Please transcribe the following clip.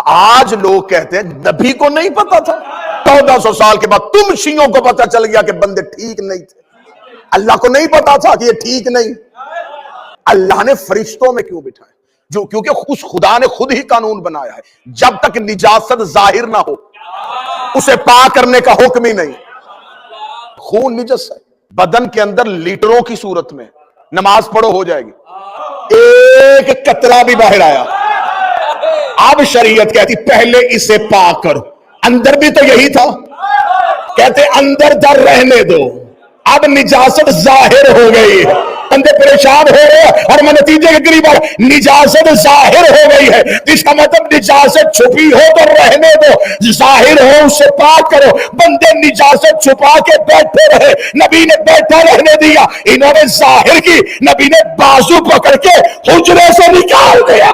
आज लोग कहते हैं नबी को नहीं पता था, 1400 साल के बाद तुम शियों को पता चल गया कि बंदे ठीक नहीं थे। अल्लाह को नहीं पता था कि ये ठीक नहीं। अल्लाह ने फरिश्तों में क्यों बिठाया? जो क्योंकि उस खुदा ने खुद ही कानून बनाया है, जब तक निजासत जाहिर ना हो उसे पाक करने का हुक्म ही नहीं। खून निजस है, बदन के अंदर लीटरों की सूरत में, नमाज पढ़ो हो जाएगी, एक कतरा भी बाहर आया, अब शरीयत कहती पहले इसे पाक करो। अंदर भी तो यही था, कहते अंदर दर रहने दो, अब निजासत जाहिर हो गई है, बंदे परेशान हो रहे हैं और मैं नतीजे के करीब निजासत जाहिर हो गई है। इसका मतलब निजासत छुपी हो तो रहने दो, जाहिर हो उसे पाक करो। बंदे निजासत छुपा के बैठे रहे, नबी ने बैठा रहने दिया, इन्होंने जाहिर की, नबी ने बाजू पकड़ के हुजरे से निकाल दिया।